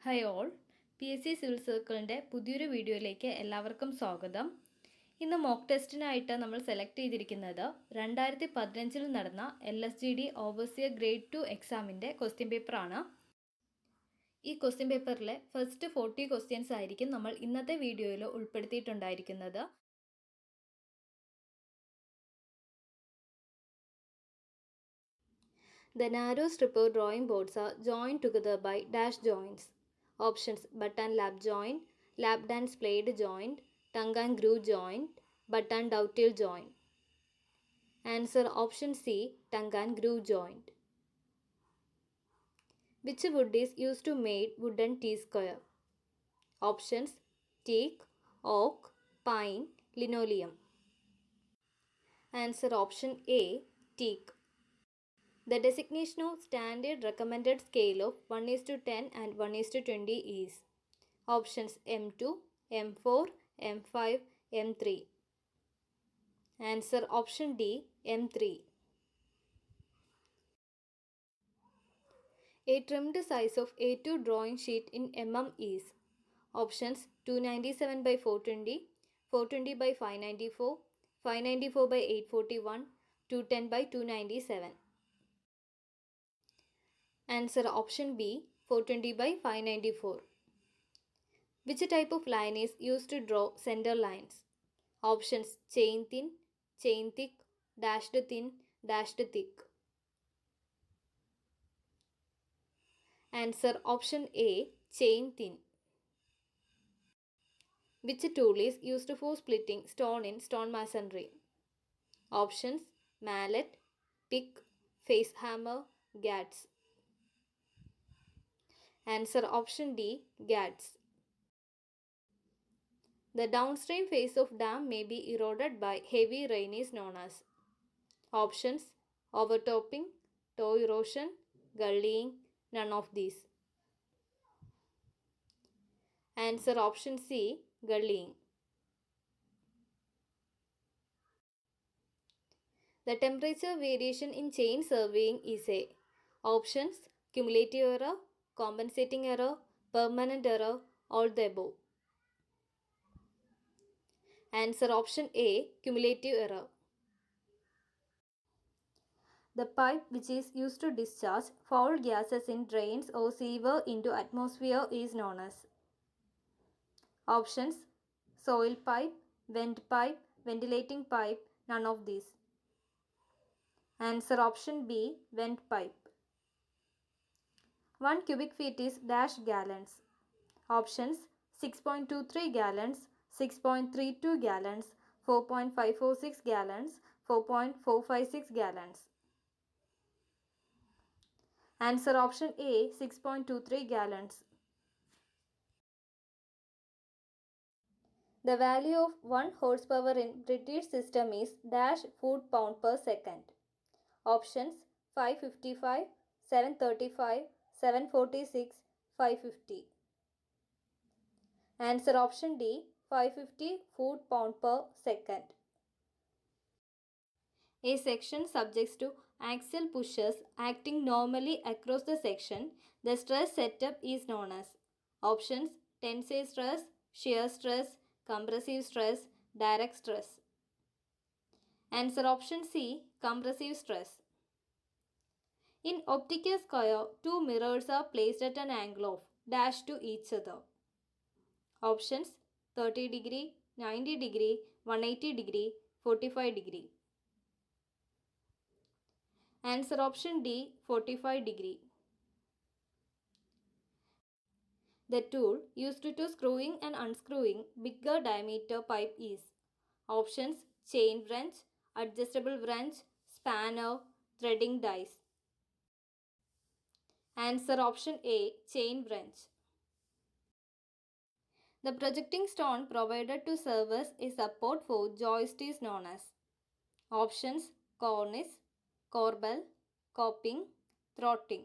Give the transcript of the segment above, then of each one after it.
Hi all, PSC civil സർക്കിളിൻ്റെ പുതിയൊരു വീഡിയോയിലേക്ക് എല്ലാവർക്കും സ്വാഗതം. ഇന്ന് മോക്ക് ടെസ്റ്റിനായിട്ട് നമ്മൾ സെലക്ട് ചെയ്തിരിക്കുന്നത് 2015 നടന്ന LSGD ഓവർസിയർ ഗ്രേഡ് 2 എക്സാമിൻ്റെ ക്വസ്റ്റ്യൻ പേപ്പറാണ്. ഈ ക്വസ്റ്റ്യൻ പേപ്പറിലെ ഫസ്റ്റ് 40 ക്വസ്റ്റ്യൻസ് ആയിരിക്കും നമ്മൾ ഇന്നത്തെ വീഡിയോയിൽ ഉൾപ്പെടുത്തിയിട്ടുണ്ടായിരിക്കുന്നത്. The narrow stripper drawing boards are joined together by dash joints. Options: butt and lap joint, lap and splayed joint, tongue and groove joint, butt and dovetail joint. Answer option C, tongue and groove joint. Which wood is used to make wooden T-square? Options: teak, oak, pine, linoleum. Answer option A, teak. The designation of standard recommended scale of 1:10 and 1:20 is options M2, M4, M5, M3. Answer option D, M3. A trimmed size of A2 drawing sheet in mm is options 297 by 420, 420 by 594, 594 by 841, 210 by 297. Answer option B, 420 by 594. Which type of line is used to draw center lines? Options: chain thin, chain thick, dashed thin, dashed thick. Answer option A, chain thin. Which tool is used for splitting stone in stone masonry? Options: mallet, pick, face hammer, gads. Answer option D, gads. The downstream face of dam may be eroded by heavy rain is known as options: overtopping, toe erosion, gullying, none of these. Answer option C, gullying. The temperature variation in chain surveying is a options: cumulative error, compensating error, permanent error, all the above. Answer option A, cumulative error. The pipe which is used to discharge foul gases in drains or sewer into atmosphere is known as options: soil pipe, vent pipe, ventilating pipe, none of these. Answer option B, vent pipe. 1 cubic feet is dash gallons. Options: 6.23 gallons, 6.32 gallons, 4.546 gallons, 4.456 gallons. Answer option A, 6.23 gallons. The value of 1 horsepower in British system is dash foot-pound per second. Options: 555, 735, 746, 550. Answer option D, 550 foot-pound per second. A section subjects to axial pushes acting normally across the section, the stress setup is known as options: tensile stress, shear stress, compressive stress, direct stress. Answer option C, compressive stress. In optical square, two mirrors are placed at an angle of dash to each other. Options: 30 degree, 90 degree, 180 degree, 45 degree. Answer option D, 45 degree. The tool used to screwing and unscrewing bigger diameter pipe is options: chain wrench, adjustable wrench, spanner, threading dice. Answer option A, chain wrench. The projecting stone provided to serve as a support for joist is known as options: cornice, corbel, coping, throttling.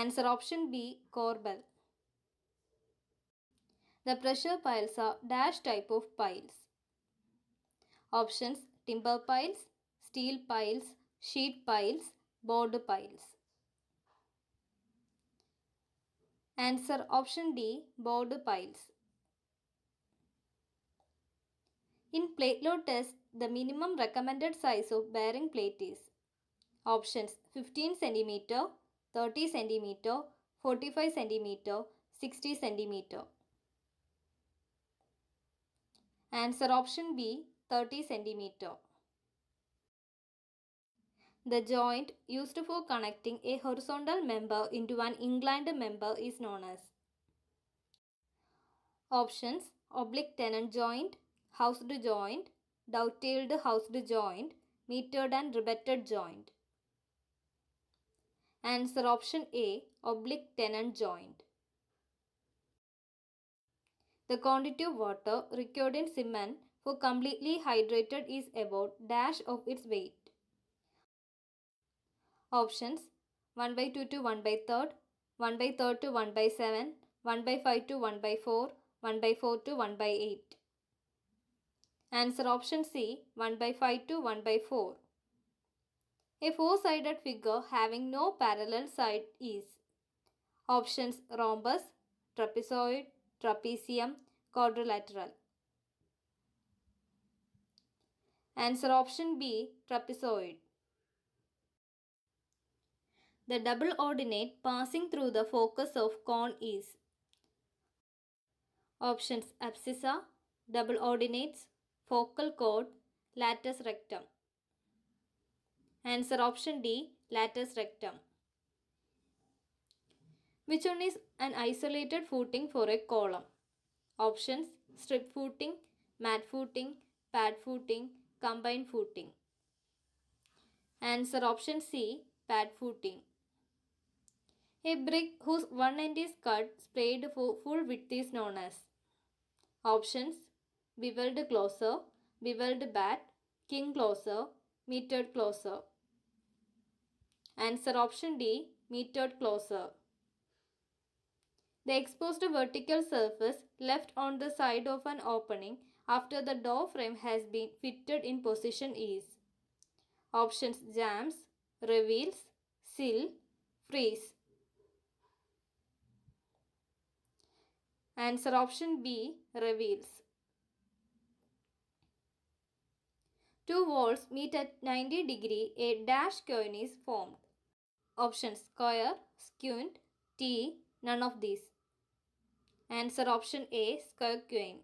Answer option B, corbel. The pressure piles are dash type of piles. Options: timber piles, steel piles, sheet piles, board piles. Answer option D, board piles. In plate load test, the minimum recommended size of bearing plate is options 15 cm, 30 cm, 45 cm, 60 cm. Answer option B, 30 cm. The joint used for connecting a horizontal member into an inclined member is known as options oblique tenon joint, housed joint, dovetailed housed joint, metered and riveted joint. Answer option A, oblique tenon joint. The quantity of water required in cement for completely hydrated is about dash of its weight. Options 1 by 2 to 1 by 3rd, 1 by 3rd to 1 by 7, 1 by 5 to 1 by 4, 1 by 4 to 1 by 8. Answer option C, 1 by 5 to 1 by 4. A four-sided figure having no parallel side is options rhombus, trapezoid, trapezium, quadrilateral. Answer option B, trapezoid. The double ordinate passing through the focus of cone is options abscissa, double ordinates, focal chord, latus rectum. Answer option D, latus rectum. Which one is an isolated footing for a column? Options strip footing, mat footing, pad footing, combined footing. Answer option C, pad footing. A brick whose one end is cut sprayed for full width is known as options beveled closer, beveled bat, king closer, metered closer. Answer option D, metered closer. The exposed vertical surface left on the side of an opening after the door frame has been fitted in position is options jambs, reveals, sill, freeze. Answer option B, reveals. Two walls meet at 90 degree, a dash cone is formed. Options square, squint, T, none of these. Answer option A, square cone.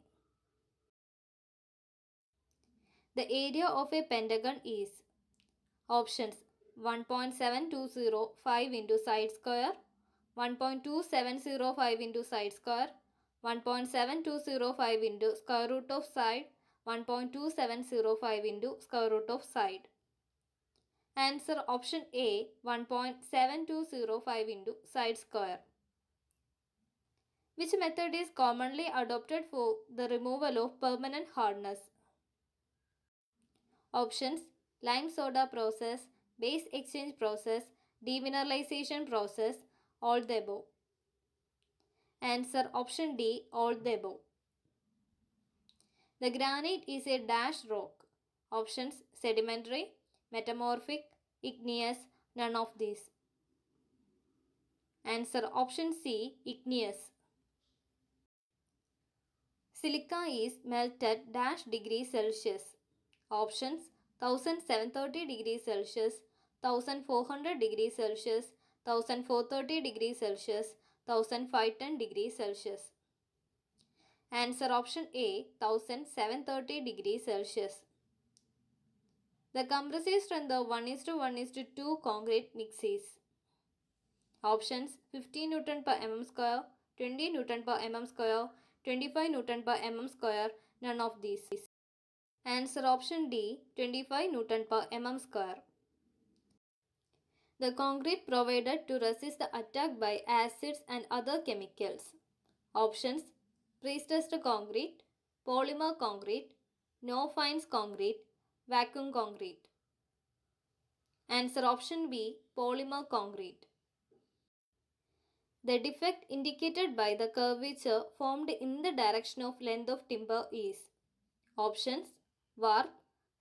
The area of a pentagon is options 1.7205 into side square, 1.2705 into side square, 1.7205 into square root of side, 1.2705 into square root of side. Answer option A, 1.7205 into side square. Which method is commonly adopted for the removal of permanent hardness? Options lime soda process, base exchange process, demineralization process, all the above. Answer option D, all the above. The granite is a dash rock. Options sedimentary, metamorphic, igneous, none of these. Answer option C, igneous. Silica is melted dash degree Celsius. Options 1730 degrees Celsius, 1400 degrees Celsius, 1430 degrees Celsius, 1510 degrees Celsius. Answer option A, 1730 degrees Celsius. The compressive strength of 1:1:2 concrete mix is options 50 Newton per mm square, 20 Newton per mm square, 25 Newton per mm square, none of these. Answer option D, 25 Newton per mm square. The concrete provided to resist the attack by acids and other chemicals. Options pre-stressed concrete, polymer concrete, no fines concrete, vacuum concrete. Answer option B, polymer concrete. The defect indicated by the curvature formed in the direction of length of timber is options warp,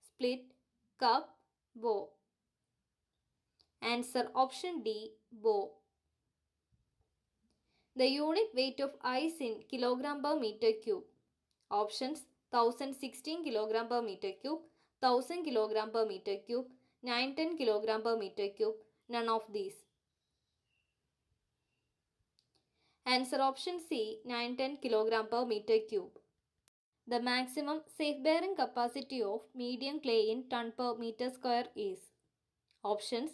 split, cup, bow. Answer option D, bow. The unit weight of ice in kilogram per meter cube. Options 1016 kilogram per meter cube, 1000 kilogram per meter cube, 910 kilogram per meter cube, none of these. Answer option C 910 kilogram per meter cube. The maximum safe bearing capacity of medium clay in ton per meter square is. Options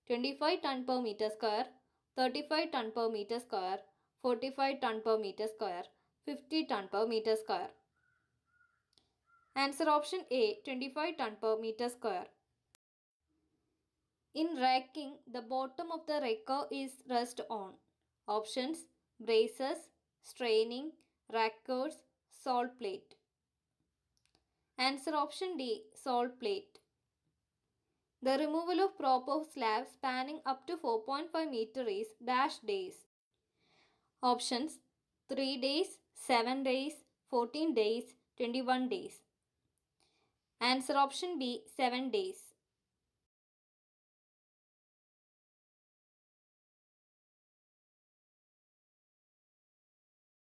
25 ton per meter square, 35 ton per meter square, 45 ton per meter square, 50 ton per meter square. Answer option A 25 ton per meter square. In racking, the bottom of the racker is rest on. Options braces, straining, rackers, salt plate. Answer option D salt plate. The removal of prop of slab spanning up to 4.5 meter is dash days. Options 3 days, 7 days, 14 days, 21 days. Answer option B 7 days.